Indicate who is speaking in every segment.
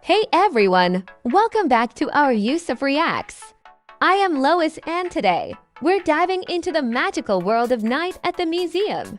Speaker 1: Hey everyone! Welcome back to our use of reacts. I am Lois and today, we're diving into the magical world of Night at the Museum.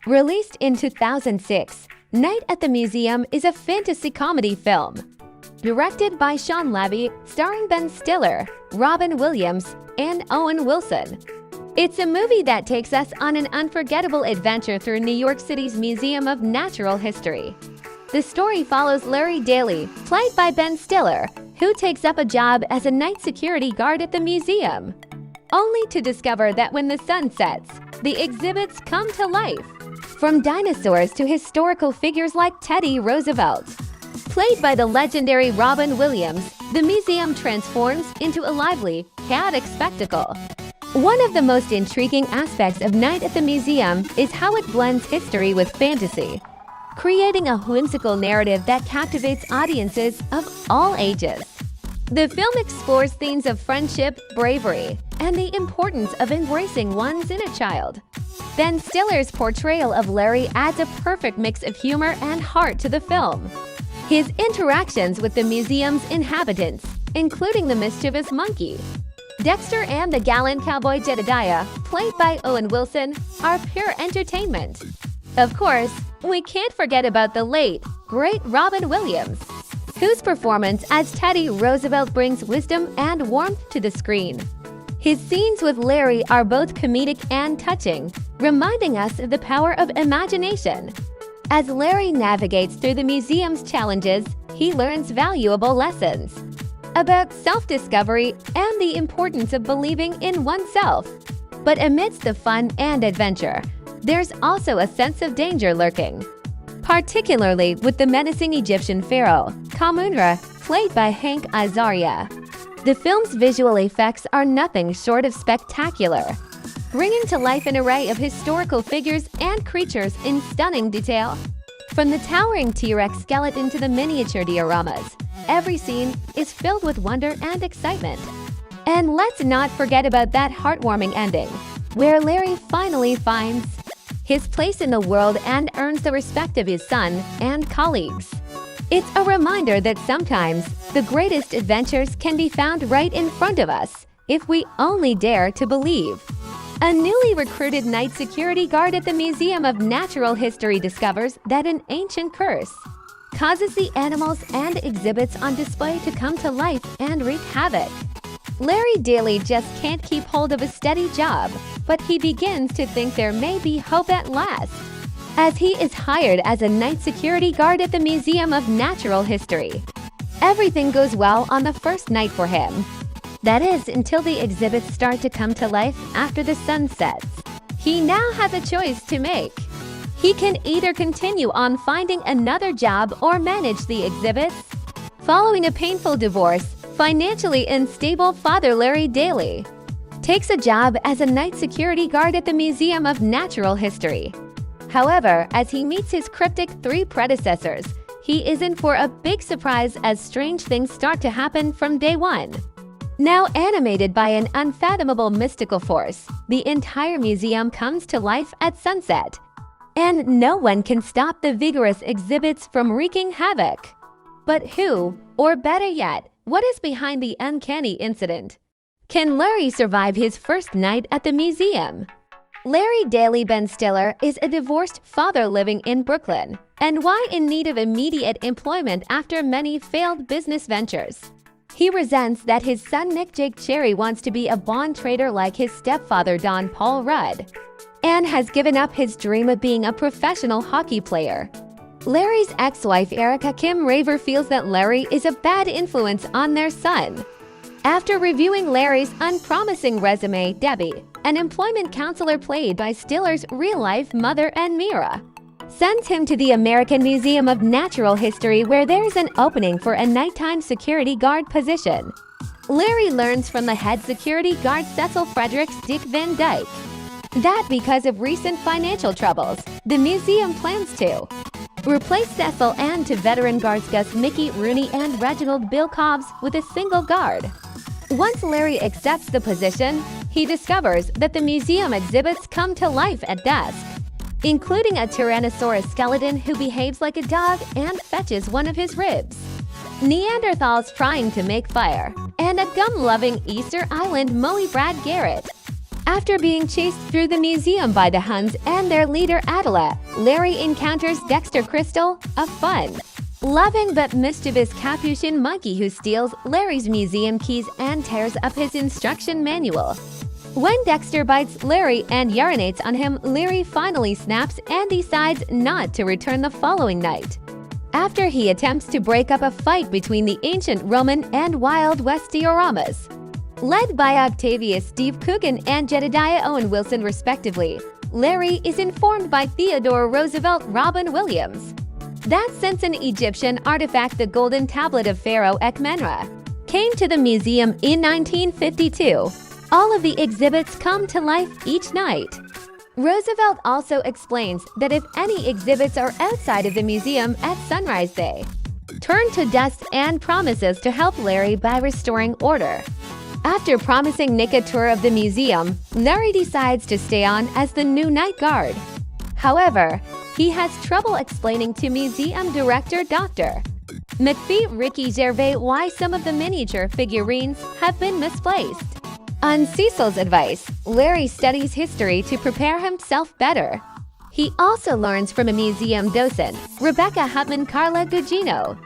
Speaker 1: Released in 2006, Night at the Museum is a fantasy comedy film. Directed by Sean Levy, starring Ben Stiller, Robin Williams, and Owen Wilson. It's a movie that takes us on an unforgettable adventure through New York City's Museum of Natural History. The story follows Larry Daly, played by Ben Stiller, who takes up a job as a night security guard at the museum, only to discover that when the sun sets, the exhibits come to life. From dinosaurs to historical figures like Teddy Roosevelt. Played by the legendary Robin Williams, the museum transforms into a lively, chaotic spectacle. One of the most intriguing aspects of Night at the Museum is how it blends history with fantasy, creating a whimsical narrative that captivates audiences of all ages. The film explores themes of friendship, bravery, and the importance of embracing one's inner child. Ben Stiller's portrayal of Larry adds a perfect mix of humor and heart to the film. His interactions with the museum's inhabitants, including the mischievous monkey, Dexter, and the gallant cowboy Jedediah, played by Owen Wilson, are pure entertainment. Of course, we can't forget about the late, great Robin Williams, whose performance as Teddy Roosevelt brings wisdom and warmth to the screen. His scenes with Larry are both comedic and touching, reminding us of the power of imagination. As Larry navigates through the museum's challenges, he learns valuable lessons about self-discovery and the importance of believing in oneself. But amidst the fun and adventure, there's also a sense of danger lurking, particularly with the menacing Egyptian pharaoh, Khamunra, played by Hank Azaria. The film's visual effects are nothing short of spectacular, bringing to life an array of historical figures and creatures in stunning detail. From the towering T-Rex skeleton to the miniature dioramas, every scene is filled with wonder and excitement. And let's not forget about that heartwarming ending, where Larry finally finds his place in the world and earns the respect of his son and colleagues. It's a reminder that sometimes the greatest adventures can be found right in front of us, if we only dare to believe. A newly recruited night security guard at the Museum of Natural History discovers that an ancient curse causes the animals and exhibits on display to come to life and wreak havoc. Larry Daly just can't keep hold of a steady job, but he begins to think there may be hope at last, as he is hired as a night security guard at the Museum of Natural History. Everything goes well on the first night for him. That is, until the exhibits start to come to life after the sun sets. He now has a choice to make. He can either continue on finding another job or manage the exhibits. Following a painful divorce, financially unstable father Larry Daly takes a job as a night security guard at the Museum of Natural History. However, as he meets his cryptic three predecessors, he is in for a big surprise as strange things start to happen from day one. Now animated by an unfathomable mystical force, the entire museum comes to life at sunset, and no one can stop the vigorous exhibits from wreaking havoc. But who, or better yet, what is behind the uncanny incident? Can Larry survive his first night at the museum? Larry Daly Ben Stiller is a divorced father living in Brooklyn, and why in need of immediate employment after many failed business ventures. He resents that his son Nick Jake Cherry wants to be a bond trader like his stepfather Don Paul Rudd, and has given up his dream of being a professional hockey player. Larry's ex-wife Erica Kim Raver feels that Larry is a bad influence on their son. After reviewing Larry's unpromising resume, Debbie, an employment counselor played by Stiller's real-life mother and Mira, sends him to the American Museum of Natural History where there's an opening for a nighttime security guard position. Larry learns from the head security guard Cecil Fredericks Dick Van Dyke that because of recent financial troubles, the museum plans to replace Cecil and to veteran guards Gus Mickey Rooney and Reginald Bill Cobbs with a single guard. Once Larry accepts the position, he discovers that the museum exhibits come to life at dusk, including a Tyrannosaurus skeleton who behaves like a dog and fetches one of his ribs. Neanderthals trying to make fire, and a gum-loving Easter Island Moe Brad Garrett. After being chased through the museum by the Huns and their leader Attila, Larry encounters Dexter Crystal, a fun, loving but mischievous Capuchin monkey who steals Larry's museum keys and tears up his instruction manual. When Dexter bites Larry and urinates on him, Larry finally snaps and decides not to return the following night, after he attempts to break up a fight between the ancient Roman and Wild West dioramas. Led by Octavius Steve Coogan and Jedediah Owen Wilson respectively, Larry is informed by Theodore Roosevelt Robin Williams that since an Egyptian artifact, the Golden Tablet of Pharaoh Ekmenra, came to the museum in 1952, all of the exhibits come to life each night. Roosevelt also explains that if any exhibits are outside of the museum at sunrise, they turn to dust and promises to help Larry by restoring order. After promising Nick a tour of the museum, Larry decides to stay on as the new night guard. However, he has trouble explaining to museum director Dr. McPhee Ricky Gervais why some of the miniature figurines have been misplaced. On Cecil's advice, Larry studies history to prepare himself better. He also learns from a museum docent, Rebecca Hutman Carla Gugino,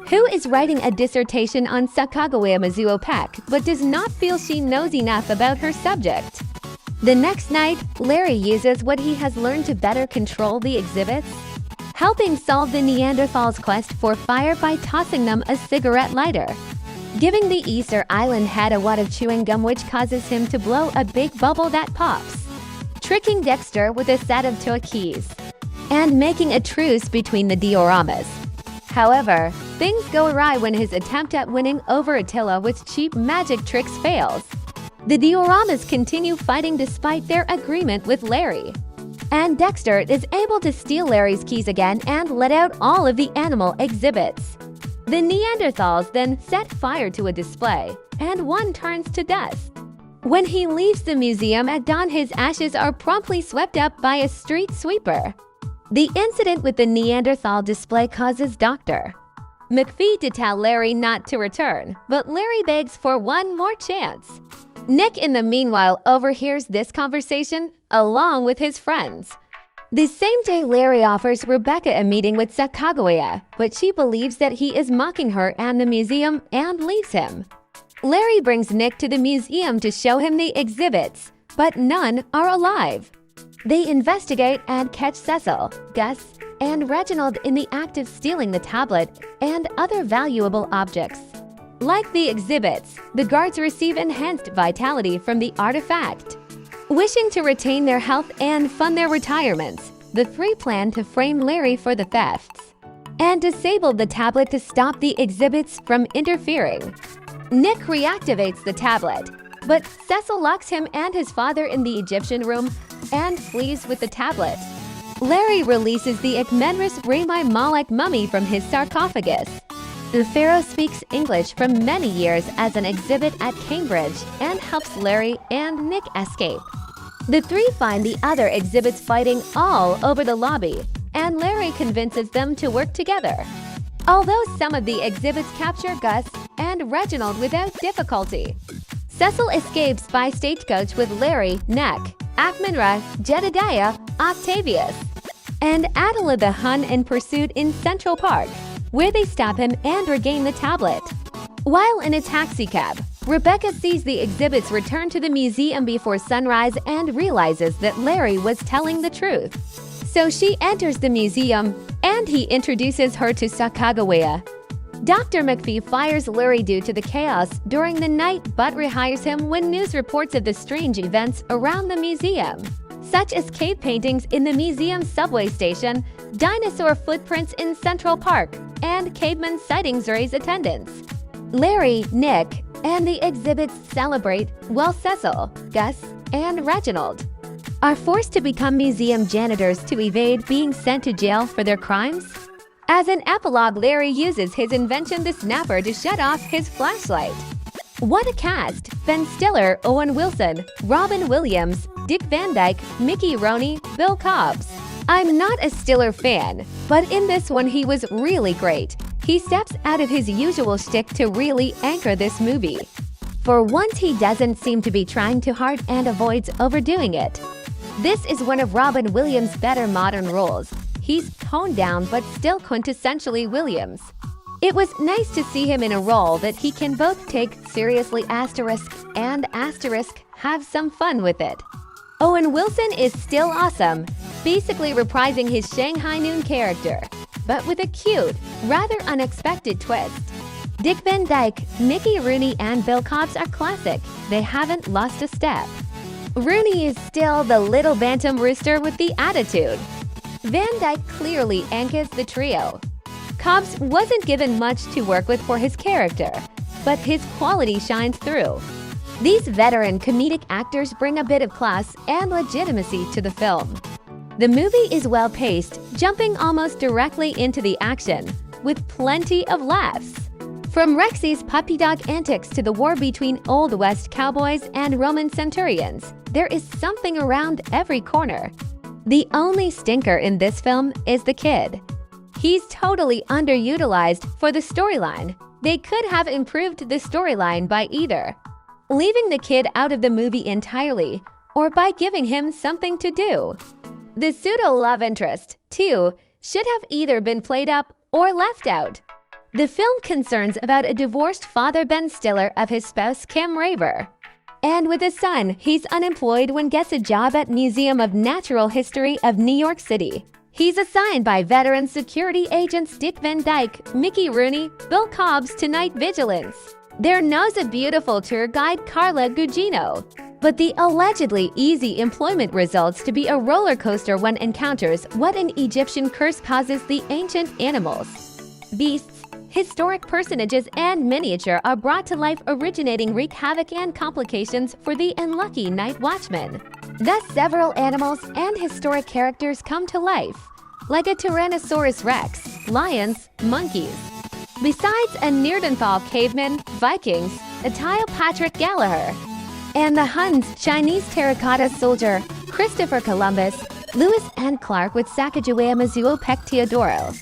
Speaker 1: who is writing a dissertation on Sacagawea Mizuopec but does not feel she knows enough about her subject. The next night, Larry uses what he has learned to better control the exhibits, helping solve the Neanderthals' quest for fire by tossing them a cigarette lighter, giving the Easter Island head a wad of chewing gum which causes him to blow a big bubble that pops, tricking Dexter with a set of toy keys, and making a truce between the dioramas. However, things go awry when his attempt at winning over Attila with cheap magic tricks fails. The dioramas continue fighting despite their agreement with Larry, and Dexter is able to steal Larry's keys again and let out all of the animal exhibits. The Neanderthals then set fire to a display, and one turns to dust. When he leaves the museum at dawn, his ashes are promptly swept up by a street sweeper. The incident with the Neanderthal display causes Dr. McPhee to tell Larry not to return, but Larry begs for one more chance. Nick, in the meanwhile, overhears this conversation along with his friends. The same day, Larry offers Rebecca a meeting with Sacagawea, but she believes that he is mocking her and the museum and leaves him. Larry brings Nick to the museum to show him the exhibits, but none are alive. They investigate and catch Cecil, Gus, and Reginald in the act of stealing the tablet and other valuable objects. Like the exhibits, the guards receive enhanced vitality from the artifact. Wishing to retain their health and fund their retirements, the three plan to frame Larry for the thefts and disable the tablet to stop the exhibits from interfering. Nick reactivates the tablet, but Cecil locks him and his father in the Egyptian room and flees with the tablet. Larry releases the Ekmenris Rami Malek mummy from his sarcophagus. The pharaoh speaks English for many years as an exhibit at Cambridge and helps Larry and Nick escape. The three find the other exhibits fighting all over the lobby, and Larry convinces them to work together. Although some of the exhibits capture Gus and Reginald without difficulty, Cecil escapes by stagecoach with Larry, Nick, Akmenra, Jedediah, Octavius, and Attila the Hun in pursuit in Central Park, where they stop him and regain the tablet. While in a taxicab, Rebecca sees the exhibits return to the museum before sunrise and realizes that Larry was telling the truth. So she enters the museum, and he introduces her to Sacagawea. Dr. McPhee fires Larry due to the chaos during the night but rehires him when news reports of the strange events around the museum, such as cave paintings in the museum subway station, dinosaur footprints in Central Park, and caveman sightings raise attendance. Larry, Nick, and the exhibits celebrate while Cecil, Gus, and Reginald are forced to become museum janitors to evade being sent to jail for their crimes. As an epilogue, Larry uses his invention, the snapper, to shut off his flashlight. What a cast! Ben Stiller, Owen Wilson, Robin Williams, Dick Van Dyke, Mickey Rooney, Bill Cobbs. I'm not a Stiller fan, but in this one he was really great. He steps out of his usual shtick to really anchor this movie. For once, he doesn't seem to be trying too hard and avoids overdoing it. This is one of Robin Williams' better modern roles. He's toned down but still quintessentially Williams. It was nice to see him in a role that he can both take seriously and have some fun with it. Owen Wilson is still awesome, basically reprising his Shanghai Noon character, but with a cute, rather unexpected twist. Dick Van Dyke, Mickey Rooney, and Bill Cobbs are classic. They haven't lost a step. Rooney is still the little bantam rooster with the attitude. Van Dyke clearly anchors the trio. Cobbs wasn't given much to work with for his character, but his quality shines through. These veteran comedic actors bring a bit of class and legitimacy to the film. The movie is well-paced, jumping almost directly into the action, with plenty of laughs. From Rexy's puppy dog antics to the war between Old West cowboys and Roman centurions, there is something around every corner. The only stinker in this film is the kid. He's totally underutilized for the storyline. They could have improved the storyline by either leaving the kid out of the movie entirely or by giving him something to do. The pseudo-love interest, too, should have either been played up or left out. The film concerns about a divorced father Ben Stiller of his spouse Kim Raver. And with a son, he's unemployed when gets a job at Museum of Natural History of New York City. He's assigned by veteran security agents Dick Van Dyke, Mickey Rooney, Bill Cobbs to night vigilance. There knows a beautiful tour guide, Carla Gugino. But the allegedly easy employment results to be a roller coaster when encounters what an Egyptian curse causes the ancient animals. Beasts, historic personages, and miniature are brought to life, originating wreak havoc and complications for the unlucky night watchman. Thus, several animals and historic characters come to life, like a Tyrannosaurus rex, lions, monkeys. Besides a Neanderthal caveman, Vikings, Attile Patrick Gallagher, and the Huns' Chinese terracotta soldier, Christopher Columbus, Lewis and Clark with Sacagawea Mizuo Peck Teodoro,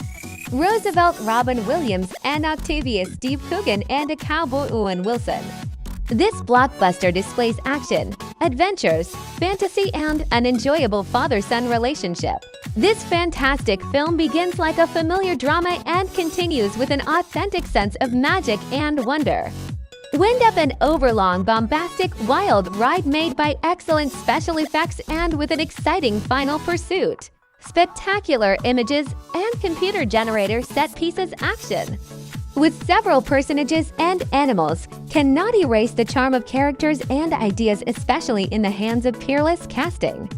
Speaker 1: Roosevelt Robin Williams, and Octavius Steve Coogan, and a cowboy Owen Wilson. This blockbuster displays action, adventures, fantasy, and an enjoyable father-son relationship. This fantastic film begins like a familiar drama and continues with an authentic sense of magic and wonder. Wind up an overlong, bombastic, wild ride made by excellent special effects and with an exciting final pursuit, spectacular images, and computer-generated set pieces action. With several personages and animals, cannot erase the charm of characters and ideas, especially in the hands of peerless casting.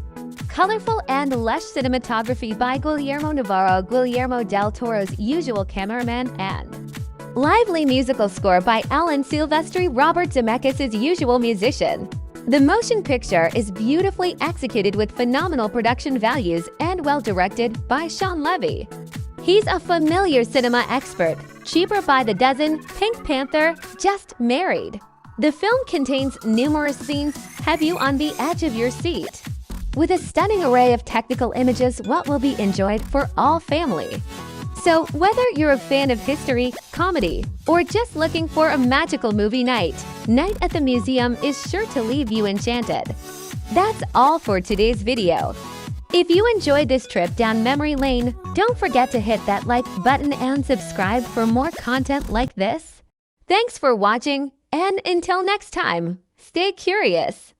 Speaker 1: Colorful and lush cinematography by Guillermo Navarro, Guillermo del Toro's usual cameraman, and lively musical score by Alan Silvestri, Robert Zemeckis' usual musician. The motion picture is beautifully executed with phenomenal production values and well-directed by Sean Levy. He's a familiar cinema expert, Cheaper by the Dozen, Pink Panther, Just Married. The film contains numerous scenes have you on the edge of your seat. With a stunning array of technical images, what will be enjoyed for all family. So whether you're a fan of history, comedy, or just looking for a magical movie night, Night at the Museum is sure to leave you enchanted. That's all for today's video. If you enjoyed this trip down memory lane, don't forget to hit that like button and subscribe for more content like this. Thanks for watching, and until next time, stay curious.